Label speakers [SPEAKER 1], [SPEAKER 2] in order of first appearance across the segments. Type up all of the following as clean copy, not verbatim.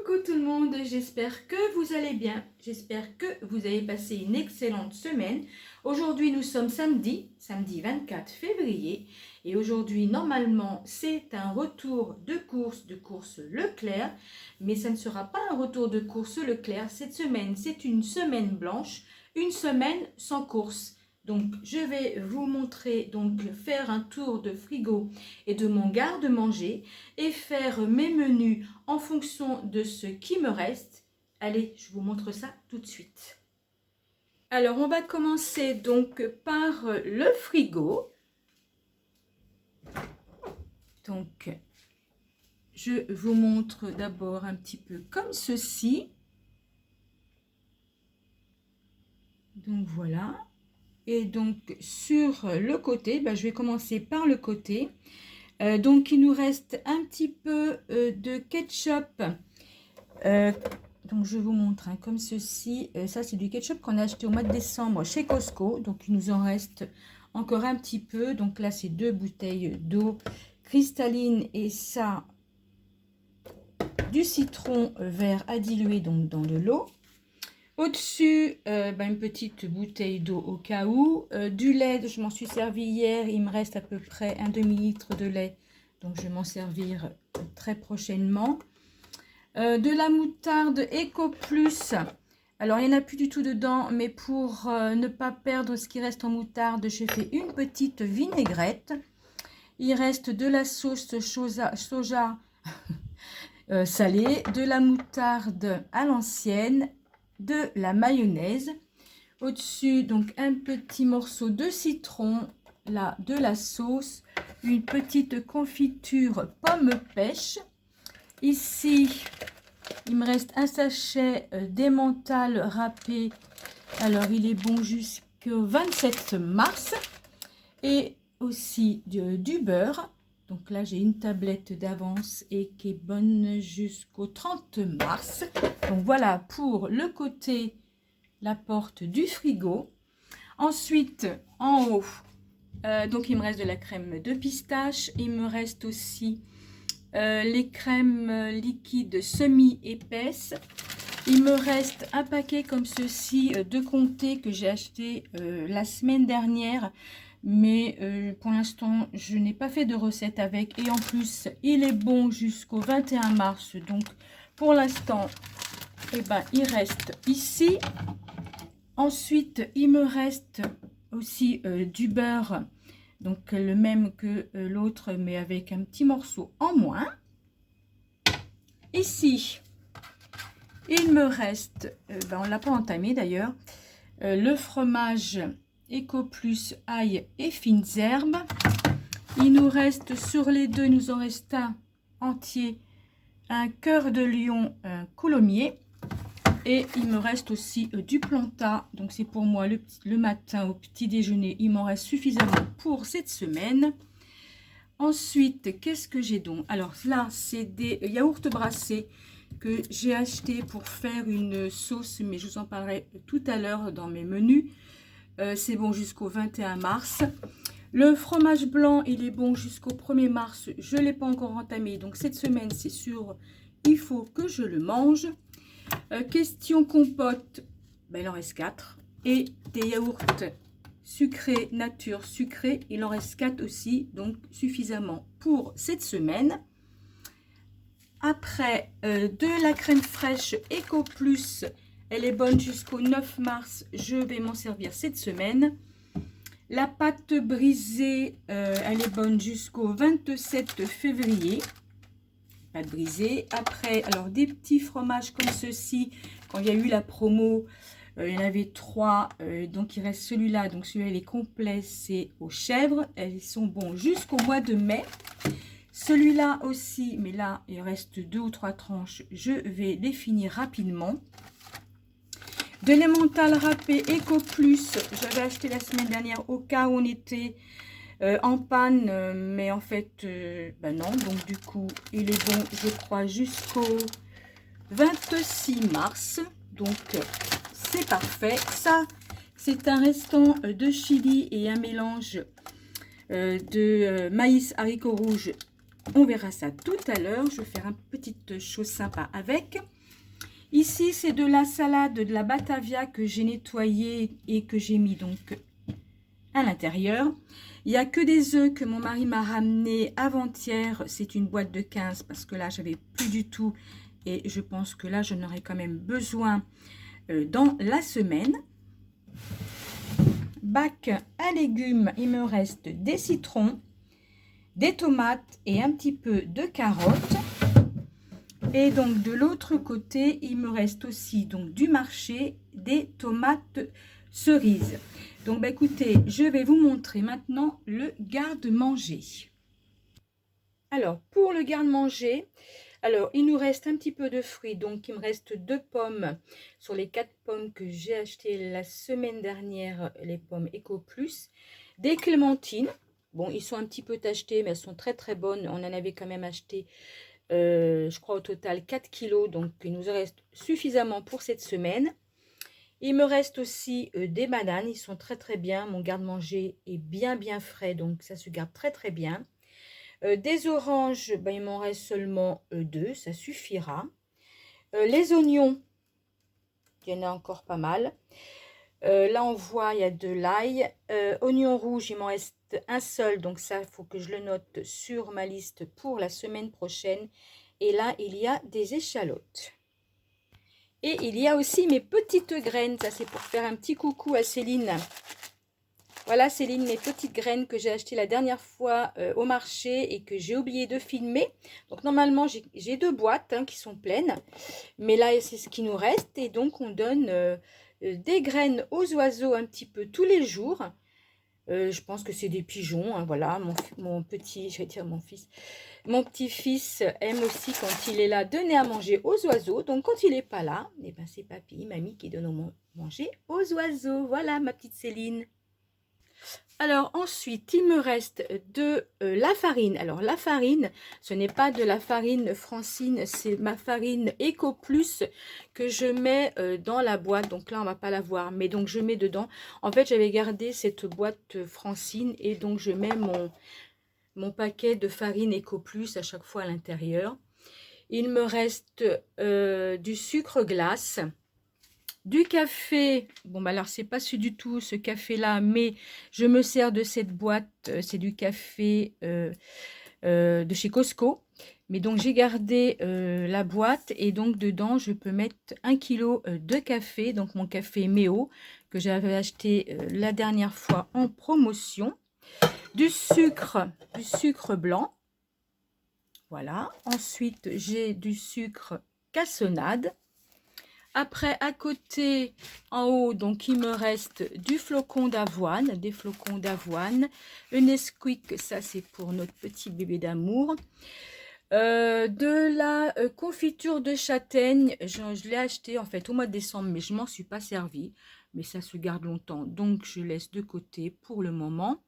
[SPEAKER 1] Coucou tout le monde, j'espère que vous allez bien, j'espère que vous avez passé une excellente semaine. Aujourd'hui nous sommes samedi 24 février et aujourd'hui normalement c'est un retour de course Leclerc, mais ça ne sera pas un retour de course Leclerc, cette semaine c'est une semaine blanche, une semaine sans course. Donc je vais vous montrer, donc faire un tour de frigo et de mon garde-manger et faire mes menus en fonction de ce qui me reste. Allez, je vous montre ça tout de suite. Alors on va commencer donc par le frigo. Donc je vous montre d'abord un petit peu comme ceci. Donc voilà. Et donc sur le côté, je vais commencer par le côté. Donc il nous reste un petit peu de ketchup. Donc je vous montre comme ceci. Ça c'est du ketchup qu'on a acheté au mois de décembre chez Costco. Donc il nous en reste encore un petit peu. Donc là c'est 2 bouteilles d'eau cristalline et ça du citron vert à diluer donc dans de l'eau. Au-dessus, une petite bouteille d'eau au cas où. Du lait, je m'en suis servi hier. Il me reste à peu près un demi-litre de lait. Donc, je vais m'en servir très prochainement. De la moutarde Eco Plus. Alors, il n'y en a plus du tout dedans. Mais pour ne pas perdre ce qui reste en moutarde, j'ai fait une petite vinaigrette. Il reste de la sauce soja salée, de la moutarde à l'ancienne, de la mayonnaise. Au-dessus, donc un petit morceau de citron, là, de la sauce, une petite confiture pomme pêche. Ici, il me reste un sachet d'emmental râpé. Alors, il est bon jusqu'au 27 mars. Et aussi du beurre. Donc là, j'ai une tablette d'avance et qui est bonne jusqu'au 30 mars. Donc voilà pour le côté, la porte du frigo. Ensuite, en haut, donc il me reste de la crème de pistache. Il me reste aussi les crèmes liquides semi-épaisses. Il me reste un paquet comme ceci de Comté que j'ai acheté la semaine dernière. Mais pour l'instant, je n'ai pas fait de recette avec. Et en plus, il est bon jusqu'au 21 mars. Donc, pour l'instant, il reste ici. Ensuite, il me reste aussi du beurre. Donc, le même que l'autre, mais avec un petit morceau en moins. Ici, il me reste, on ne l'a pas entamé d'ailleurs, le fromage Eco Plus ail et fines herbes. Il nous reste sur les deux, il nous en reste un entier, un cœur de lion, un coulommiers. Et il me reste aussi du plantain. Donc c'est pour moi le matin au petit déjeuner. Il m'en reste suffisamment pour cette semaine. Ensuite, qu'est-ce que j'ai donc? Alors là, c'est des yaourts brassés que j'ai acheté pour faire une sauce, mais je vous en parlerai tout à l'heure dans mes menus. C'est bon jusqu'au 21 mars. Le fromage blanc, il est bon jusqu'au 1er mars. Je ne l'ai pas encore entamé. Donc, cette semaine, c'est sûr, il faut que je le mange. Question compote, il en reste 4. Et des yaourts sucrés, nature sucrés, il en reste 4 aussi. Donc, suffisamment pour cette semaine. Après, de la crème fraîche Eco Plus. Elle est bonne jusqu'au 9 mars. Je vais m'en servir cette semaine. La pâte brisée, elle est bonne jusqu'au 27 février. Pâte brisée. Après, alors des petits fromages comme ceci. Quand il y a eu la promo, il y en avait 3. Donc, il reste celui-là. Donc, celui-là, il est complet. C'est aux chèvres. Elles sont bons jusqu'au mois de mai. Celui-là aussi, mais là, il reste 2 ou 3 tranches. Je vais les finir rapidement. De l'emmental râpé Eco Plus, j'avais acheté la semaine dernière au cas où on était en panne, mais en fait, non. Donc du coup, il est bon, je crois, jusqu'au 26 mars. Donc, c'est parfait. Ça, c'est un restant de chili et un mélange de maïs haricots rouges. On verra ça tout à l'heure. Je vais faire une petite chose sympa avec. Ici, c'est de la salade de la Batavia que j'ai nettoyée et que j'ai mis donc à l'intérieur. Il n'y a que des œufs que mon mari m'a ramené avant-hier. C'est une boîte de 15 parce que là, j'avais plus du tout. Et je pense que là, j'en aurai quand même besoin dans la semaine. Bac à légumes, il me reste des citrons, des tomates et un petit peu de carottes. Et donc de l'autre côté, il me reste aussi donc du marché des tomates cerises. Donc bah, écoutez, je vais vous montrer maintenant le garde-manger. Alors pour le garde-manger, alors il nous reste un petit peu de fruits. Donc il me reste 2 pommes sur les 4 pommes que j'ai achetées la semaine dernière, les pommes Eco Plus. Des clémentines. Bon, ils sont un petit peu tachetés, mais elles sont très très bonnes. On en avait quand même acheté je crois au total 4 kilos, donc il nous en reste suffisamment pour cette semaine. Il me reste aussi des bananes, ils sont très très bien. Mon garde-manger est bien frais, donc ça se garde très très bien. Des oranges, ben, il m'en reste seulement 2, ça suffira. Les oignons, il y en a encore pas mal. Là on voit il y a de l'ail. Oignon rouge, il m'en reste un seul, donc ça il faut que je le note sur ma liste pour la semaine prochaine. Et là il y a des échalotes. Et il y a aussi mes petites graines, ça c'est pour faire un petit coucou à Céline. Voilà Céline, mes petites graines que j'ai achetées la dernière fois au marché et que j'ai oublié de filmer. Donc normalement j'ai 2 boîtes qui sont pleines, mais là c'est ce qui nous reste. Et donc on donne des graines aux oiseaux un petit peu tous les jours. Je pense que c'est des pigeons, voilà. Mon petit, je vais dire mon fils, mon petit-fils aime aussi quand il est là donner à manger aux oiseaux. Donc quand il n'est pas là, eh ben, c'est papy, mamie qui donne à manger aux oiseaux. Voilà ma petite Céline. Alors ensuite, il me reste de la farine. Alors la farine, ce n'est pas de la farine Francine, c'est ma farine Eco Plus que je mets dans la boîte. Donc là, on va pas la voir, mais donc je mets dedans. En fait, j'avais gardé cette boîte Francine et donc je mets mon paquet de farine Eco Plus à chaque fois à l'intérieur. Il me reste du sucre glace. Du café, bon bah alors c'est pas su du tout ce café là, mais je me sers de cette boîte, c'est du café de chez Costco. Mais donc j'ai gardé la boîte et donc dedans je peux mettre 1 kg de café, donc mon café Méo que j'avais acheté la dernière fois en promotion. Du sucre blanc, voilà. Ensuite j'ai du sucre cassonade. Après, à côté, en haut, donc il me reste du flocon d'avoine, des flocons d'avoine. Le Nesquik, ça c'est pour notre petit bébé d'amour. De la confiture de châtaigne, je l'ai acheté en fait au mois de décembre, mais je m'en suis pas servi. Mais ça se garde longtemps, donc je laisse de côté pour le moment.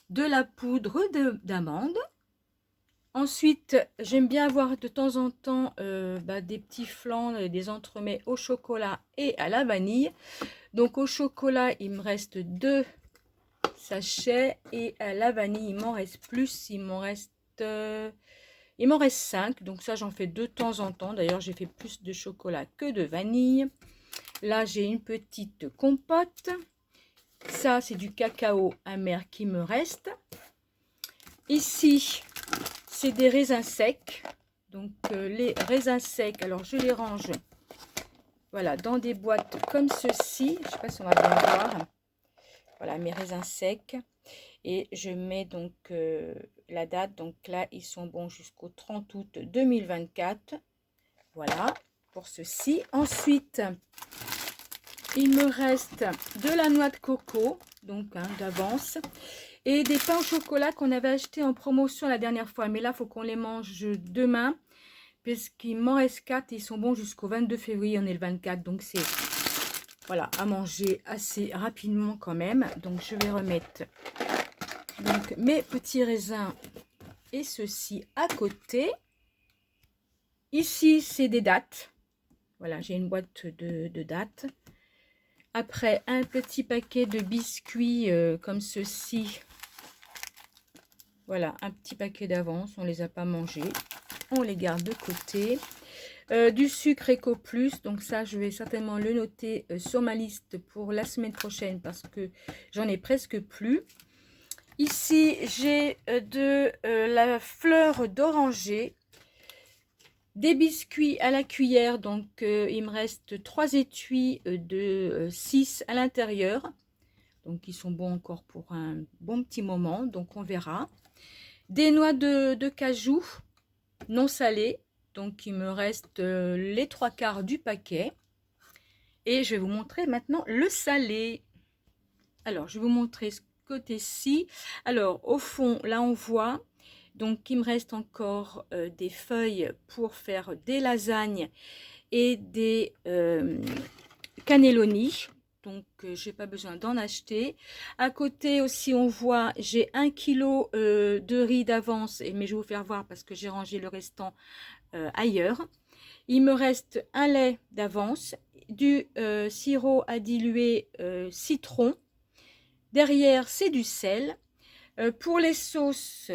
[SPEAKER 1] De la poudre d'amande. Ensuite, j'aime bien avoir de temps en temps des petits flancs, des entremets au chocolat et à la vanille. Donc au chocolat, il me reste 2 sachets et à la vanille, il m'en reste plus. Il m'en reste 5. Donc ça, j'en fais de temps en temps. D'ailleurs, j'ai fait plus de chocolat que de vanille. Là, j'ai une petite compote. Ça, c'est du cacao amer qui me reste. Ici, c'est des raisins secs. Donc les raisins secs, alors je les range voilà dans des boîtes comme ceci. Je ne sais pas si on va bien voir. Voilà mes raisins secs. Et je mets donc la date. Donc là, ils sont bons jusqu'au 30 août 2024. Voilà pour ceci. Ensuite, il me reste de la noix de coco, donc d'avance. Et des pains au chocolat qu'on avait acheté en promotion la dernière fois. Mais là, il faut qu'on les mange demain. Puisqu'il m'en reste 4. Ils sont bons jusqu'au 22 février. On est le 24. Donc, c'est voilà, à manger assez rapidement quand même. Donc, je vais remettre donc, mes petits raisins et ceci à côté. Ici, c'est des dattes. Voilà, j'ai une boîte de dattes. Après, un petit paquet de biscuits comme ceci. Voilà, un petit paquet d'avance, on ne les a pas mangés. On les garde de côté. Du sucre Eco Plus, donc ça je vais certainement le noter sur ma liste pour la semaine prochaine parce que j'en ai presque plus. Ici j'ai de la fleur d'oranger, des biscuits à la cuillère, donc il me reste 3 étuis de 6 à l'intérieur, donc ils sont bons encore pour un bon petit moment, donc on verra. Des noix de cajou non salées, donc il me reste les 3/4 du paquet. Et je vais vous montrer maintenant le salé. Alors, je vais vous montrer ce côté-ci. Alors, au fond, là, on voit, donc, il me reste encore des feuilles pour faire des lasagnes et des cannelloni. Donc, j'ai pas besoin d'en acheter. À côté aussi, on voit, j'ai 1 kg de riz d'avance, mais je vais vous faire voir parce que j'ai rangé le restant ailleurs. Il me reste un lait d'avance, du sirop à diluer citron. Derrière, c'est du sel. Pour les sauces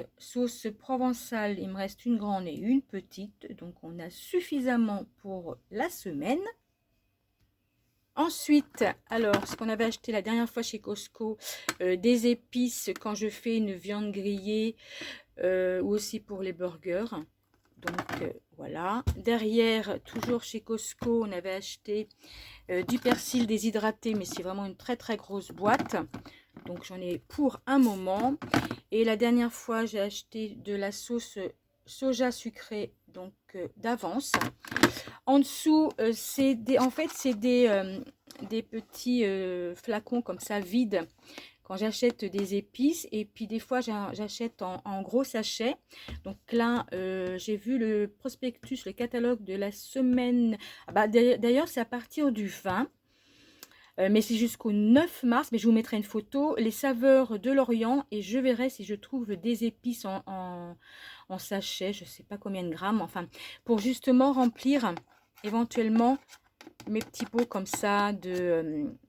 [SPEAKER 1] provençales, il me reste une grande et une petite. Donc, on a suffisamment pour la semaine. Ensuite, alors, ce qu'on avait acheté la dernière fois chez Costco, des épices quand je fais une viande grillée ou aussi pour les burgers. Donc, voilà. Derrière, toujours chez Costco, on avait acheté du persil déshydraté, mais c'est vraiment une très très grosse boîte. Donc, j'en ai pour un moment. Et la dernière fois, j'ai acheté de la sauce soja sucrée, donc d'avance. En dessous, en fait, c'est des petits flacons comme ça, vides. Quand j'achète des épices, et puis des fois j'achète en gros sachet. Donc là, j'ai vu le prospectus, le catalogue de la semaine. Ah bah, d'ailleurs, c'est à partir du 20, mais c'est jusqu'au 9 mars. Mais je vous mettrai une photo, les saveurs de l'Orient, et je verrai si je trouve des épices en sachet. Je ne sais pas combien de grammes, enfin, pour justement remplir éventuellement mes petits pots comme ça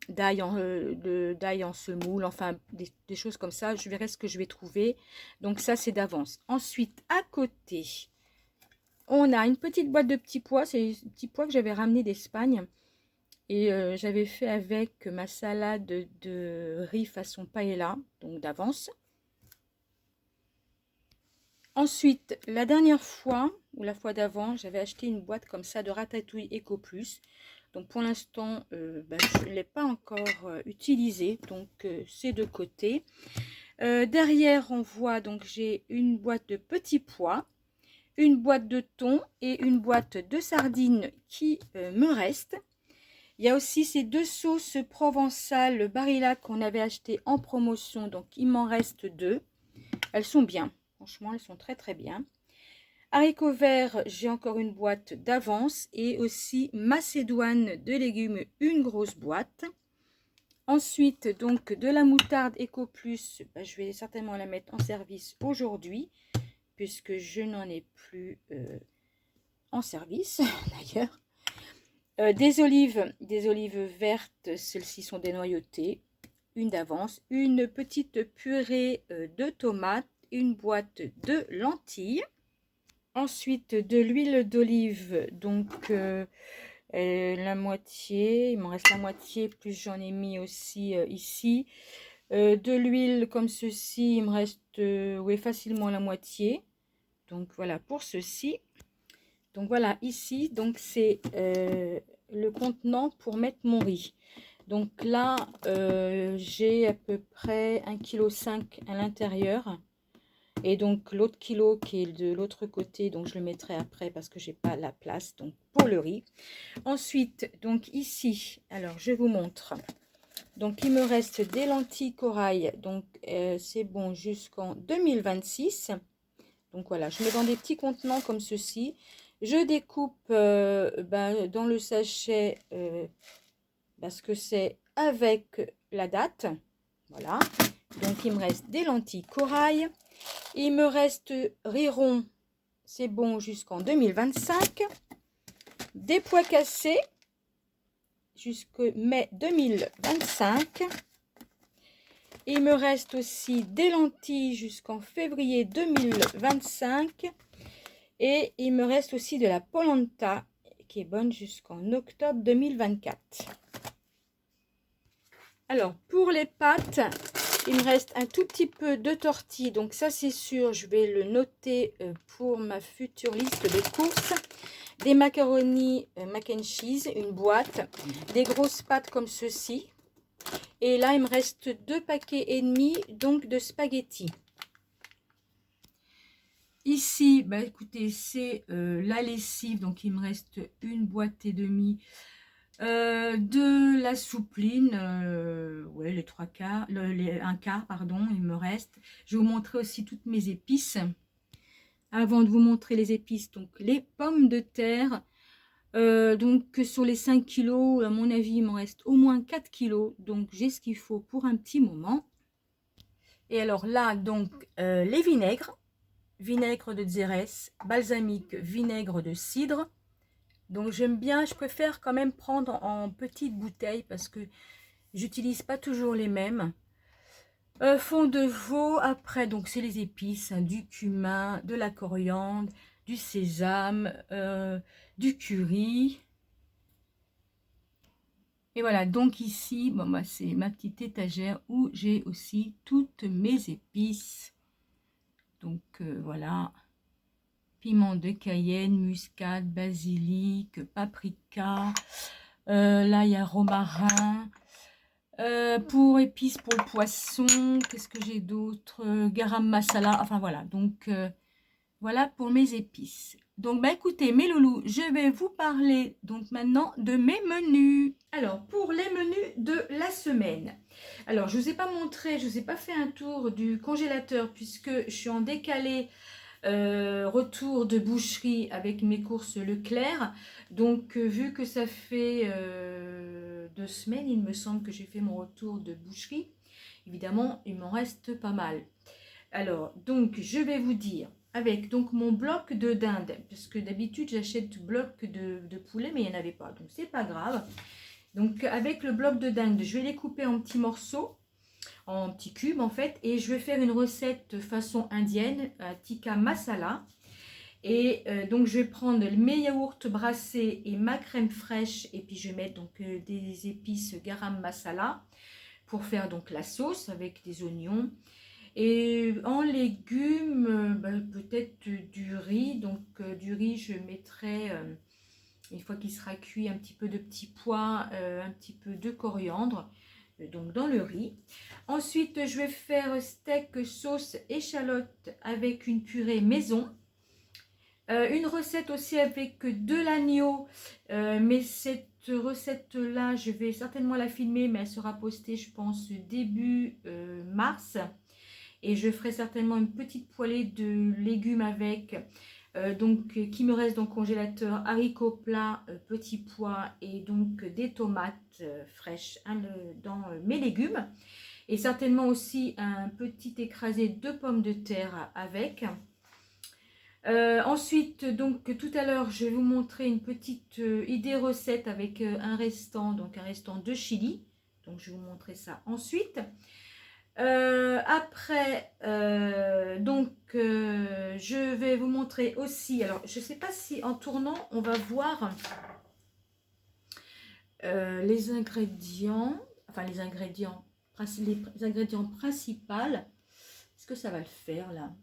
[SPEAKER 1] d'ail en semoule, enfin des choses comme ça. Je verrai ce que je vais trouver. Donc ça, c'est d'avance. Ensuite, à côté, on a une petite boîte de petits pois. C'est des petits pois que j'avais ramené d'Espagne. Et j'avais fait avec ma salade de riz façon paella, donc d'avance. Ensuite, la dernière fois, ou la fois d'avant, j'avais acheté une boîte comme ça de ratatouille Eco Plus. Donc pour l'instant, je ne l'ai pas encore utilisé, donc c'est de côté. Derrière, on voit, donc j'ai une boîte de petits pois, une boîte de thon et une boîte de sardines qui me restent. Il y a aussi ces 2 sauces provençales Barilla qu'on avait achetées en promotion, donc il m'en reste 2. Elles sont bien, franchement, elles sont très très bien. Haricots verts, j'ai encore une boîte d'avance et aussi macédoine de légumes, une grosse boîte. Ensuite, donc de la moutarde Eco Plus, je vais certainement la mettre en service aujourd'hui puisque je n'en ai plus en service d'ailleurs. Des olives vertes, celles-ci sont dénoyautées, une d'avance, une petite purée de tomates, une boîte de lentilles. Ensuite, de l'huile d'olive, donc la moitié, il m'en reste la moitié, plus j'en ai mis aussi ici. De l'huile comme ceci, il me reste oui, facilement la moitié. Donc voilà pour ceci. Donc voilà, ici, donc c'est le contenant pour mettre mon riz. Donc là, j'ai à peu près 1,5 kg à l'intérieur. Et donc l'autre kilo qui est de l'autre côté, donc je le mettrai après parce que j'ai pas la place donc pour le riz. Ensuite, donc ici, alors je vous montre. Donc il me reste des lentilles corail, donc c'est bon jusqu'en 2026. Donc voilà, je mets dans des petits contenants comme ceci. Je découpe dans le sachet parce que c'est avec la date. Voilà. Donc il me reste des lentilles corail. Il me reste riz rond, c'est bon jusqu'en 2025. Des pois cassés jusqu'au mai 2025. Il me reste aussi des lentilles jusqu'en février 2025. Et il me reste aussi de la polenta qui est bonne jusqu'en octobre 2024. Alors, pour les pâtes, il me reste un tout petit peu de tortilles. Donc ça, c'est sûr, je vais le noter pour ma future liste de courses. Des macaronis mac and cheese, une boîte. Des grosses pâtes comme ceci. Et là, il me reste 2 paquets et demi donc de spaghettis. Ici, bah écoutez, c'est la lessive. Donc, il me reste une boîte et demie. De la soupline, ouais, les 3/4, un quart, pardon, il me reste. Je vais vous montrer aussi toutes mes épices. Avant de vous montrer les épices, donc les pommes de terre. Donc sur les 5 kilos, à mon avis, il m'en reste au moins 4 kilos. Donc j'ai ce qu'il faut pour un petit moment. Et alors là, donc les vinaigres. Vinaigre de Xérès, balsamique, vinaigre de cidre. Donc j'aime bien, je préfère quand même prendre en petite bouteille parce que j'utilise pas toujours les mêmes. Fond de veau, après donc c'est les épices, hein, du cumin, de la coriandre, du sésame, du curry. Et voilà, donc ici, bon, bah, c'est ma petite étagère où j'ai aussi toutes mes épices. Donc voilà. Piment de Cayenne, muscade, basilic, paprika. Là, il y a romarin. Pour épices pour le poisson, qu'est-ce que j'ai d'autre? Garam masala. Enfin, voilà. Donc, voilà pour mes épices. Donc, bah, écoutez, mes loulous, je vais vous parler donc maintenant de mes menus. Alors, pour les menus de la semaine. Alors, je ne vous ai pas montré, je ne vous ai pas fait un tour du congélateur puisque je suis en décalé. Retour de boucherie avec mes courses Leclerc. Donc vu que ça fait 2 semaines, il me semble que j'ai fait mon retour de boucherie, évidemment il m'en reste pas mal. Alors donc je vais vous dire avec donc mon bloc de dinde, parce que d'habitude j'achète bloc de poulet mais il n'y en avait pas, donc c'est pas grave. Donc avec le bloc de dinde, je vais les couper en petits morceaux, en petits cubes en fait, et je vais faire une recette façon indienne, tikka masala. Et donc je vais prendre mes yaourts brassés et ma crème fraîche, et puis je vais mettre donc des épices garam masala pour faire donc la sauce avec des oignons. Et en légumes, peut-être du riz. Donc du riz, je mettrai une fois qu'il sera cuit un petit peu de petits pois, un petit peu de coriandre. Donc dans le riz. Ensuite, je vais faire steak sauce échalote avec une purée maison. Une recette aussi avec de l'agneau, mais cette recette-là, je vais certainement la filmer, mais elle sera postée, je pense, début mars. Et je ferai certainement une petite poêlée de légumes avec, qui me reste dans le congélateur, haricots plats, petits pois et donc des tomates fraîches dans mes légumes. Et certainement aussi un petit écrasé de pommes de terre avec. Ensuite, donc tout à l'heure, je vais vous montrer une petite idée recette avec un restant de chili. Donc je vais vous montrer ça ensuite. Après, je vais vous montrer aussi, alors je ne sais pas si en tournant, on va voir les ingrédients, enfin les ingrédients principaux. Est-ce que ça va le faire là?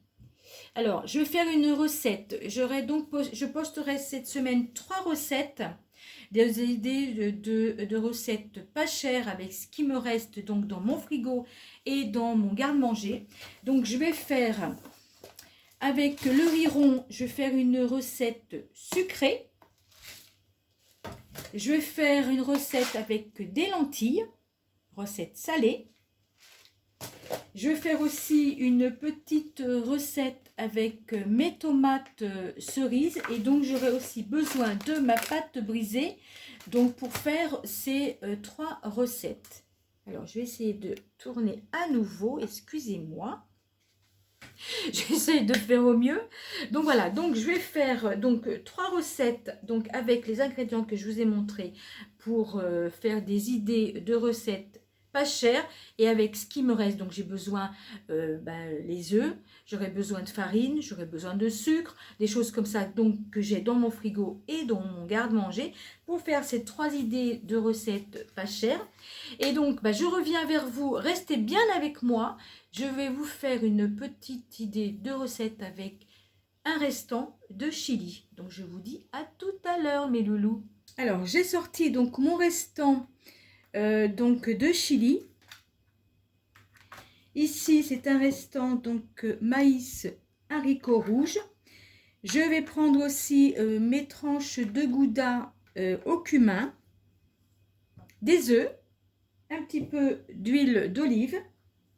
[SPEAKER 1] Alors, je vais faire une recette. Je posterai cette semaine 3 recettes, des idées de recettes pas chères avec ce qui me reste donc dans mon frigo et dans mon garde-manger. Donc, je vais faire avec le riz rond, je vais faire une recette sucrée. Je vais faire une recette avec des lentilles, recette salée. Je vais faire aussi une petite recette avec mes tomates cerises et donc j'aurai aussi besoin de ma pâte brisée donc pour faire ces 3 recettes. Alors je vais essayer de tourner à nouveau, excusez-moi. J'essaie de faire au mieux. Donc voilà, donc je vais faire donc 3 recettes donc avec les ingrédients que je vous ai montrés pour faire des idées de recettes pas cher et avec ce qui me reste. Donc j'ai besoin les œufs, j'aurai besoin de farine, j'aurai besoin de sucre, des choses comme ça donc que j'ai dans mon frigo et dans mon garde-manger pour faire ces 3 idées de recettes pas chères. Et donc je reviens vers vous, restez bien avec moi. Je vais vous faire une petite idée de recette avec un restant de chili. Donc je vous dis à tout à l'heure mes loulous. Alors j'ai sorti donc mon restant donc de chili. Ici c'est un restant donc maïs haricots rouges. Je vais prendre aussi mes tranches de gouda au cumin, des œufs, un petit peu d'huile d'olive,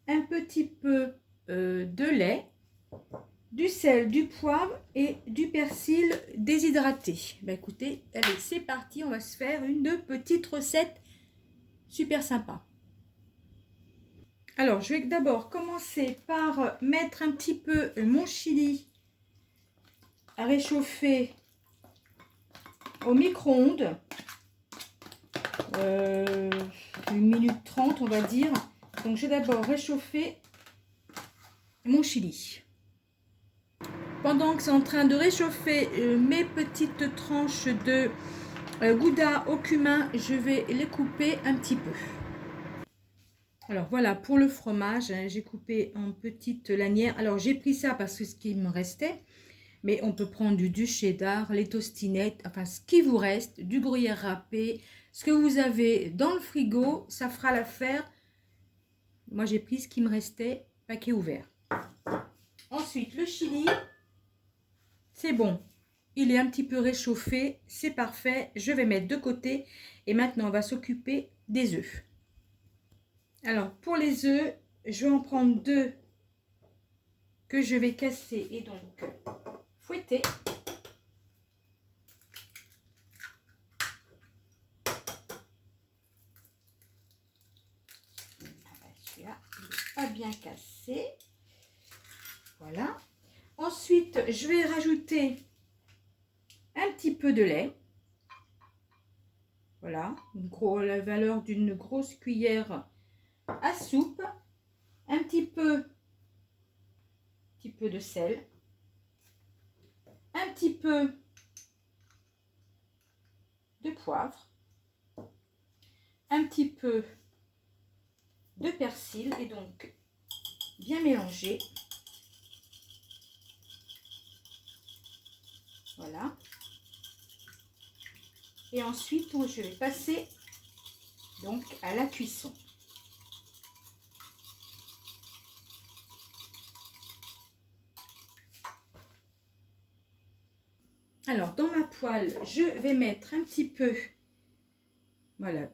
[SPEAKER 1] un petit peu de lait, du sel, du poivre et du persil déshydraté. Écoutez, allez, c'est parti, on va se faire une petite recette super sympa. Alors, je vais d'abord commencer par mettre un petit peu mon chili à réchauffer au micro-ondes. 1 minute 30, on va dire. Donc, je vais d'abord réchauffer mon chili. Pendant que c'est en train de réchauffer mes petites tranches de gouda au cumin, je vais les couper un petit peu. Alors voilà, pour le fromage, j'ai coupé en petites lanières. Alors j'ai pris ça parce que ce qui me restait, mais on peut prendre du cheddar, les tostinettes, enfin ce qui vous reste, du gruyère râpé, ce que vous avez dans le frigo, ça fera l'affaire. Moi j'ai pris ce qui me restait, paquet ouvert. Ensuite le chili, c'est bon, il est un petit peu réchauffé, c'est parfait. Je vais mettre de côté et maintenant on va s'occuper des œufs. Alors, pour les œufs, je vais en prendre 2 que je vais casser et donc fouetter. Celui-là, il n'est pas bien cassé. Voilà. Ensuite, je vais rajouter un petit peu de lait. Voilà, la valeur d'une grosse cuillère à soupe, un petit peu de sel, un petit peu de poivre, un petit peu de persil et donc bien mélanger. Voilà. Et ensuite, je vais passer donc à la cuisson. Alors, dans ma poêle, je vais mettre un petit peu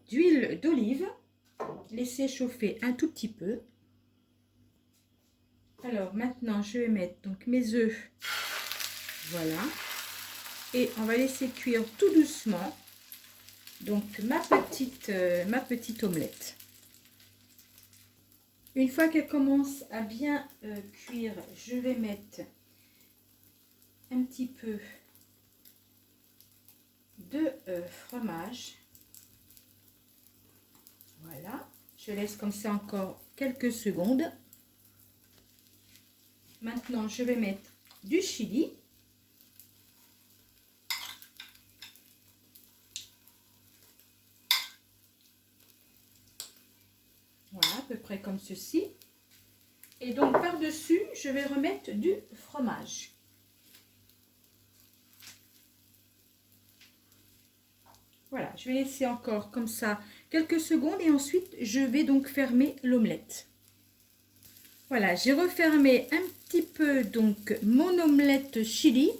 [SPEAKER 1] d'huile d'olive. Laisser chauffer un tout petit peu. Alors, maintenant, je vais mettre donc mes œufs. Voilà. Et on va laisser cuire tout doucement. Donc, ma petite omelette. Une fois qu'elle commence à bien cuire, je vais mettre un petit peu de fromage. Voilà, je laisse comme ça encore quelques secondes. Maintenant, je vais mettre du chili. Voilà, à peu près comme ceci. Et donc, par-dessus, je vais remettre du fromage. Voilà, je vais laisser encore comme ça quelques secondes et ensuite je vais donc fermer l'omelette. Voilà, j'ai refermé un petit peu donc mon omelette chili.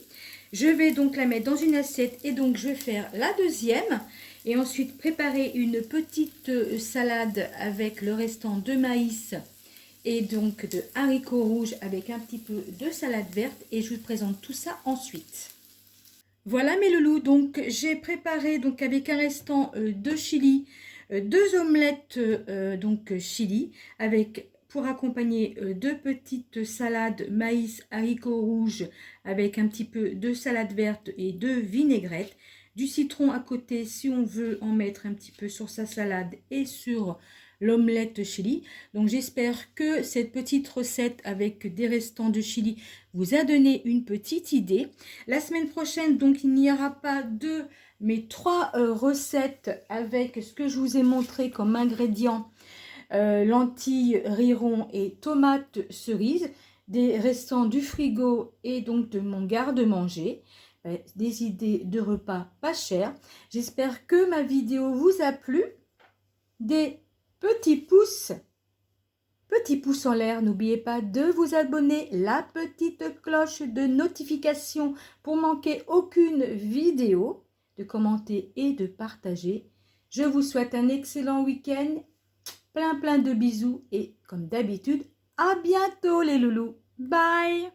[SPEAKER 1] Je vais donc la mettre dans une assiette et donc je vais faire la deuxième et ensuite préparer une petite salade avec le restant de maïs et donc de haricots rouges avec un petit peu de salade verte et je vous présente tout ça ensuite. Voilà mes loulous, donc j'ai préparé donc avec un restant de chili, 2 omelettes donc chili avec pour accompagner 2 petites salades maïs haricots rouges avec un petit peu de salade verte et de vinaigrette, du citron à côté si on veut en mettre un petit peu sur sa salade et sur l'omelette chili. Donc j'espère que cette petite recette avec des restants de chili vous a donné une petite idée. La semaine prochaine, donc il n'y aura pas de mes 3 recettes avec ce que je vous ai montré comme ingrédients, lentilles, rirons et tomates cerises, des restants du frigo et donc de mon garde-manger. Des idées de repas pas chers. J'espère que ma vidéo vous a plu. Des petits pouces en l'air. N'oubliez pas de vous abonner, la petite cloche de notification pour manquer aucune vidéo, de commenter et de partager. Je vous souhaite un excellent week-end, plein de bisous et comme d'habitude, à bientôt les loulous. Bye!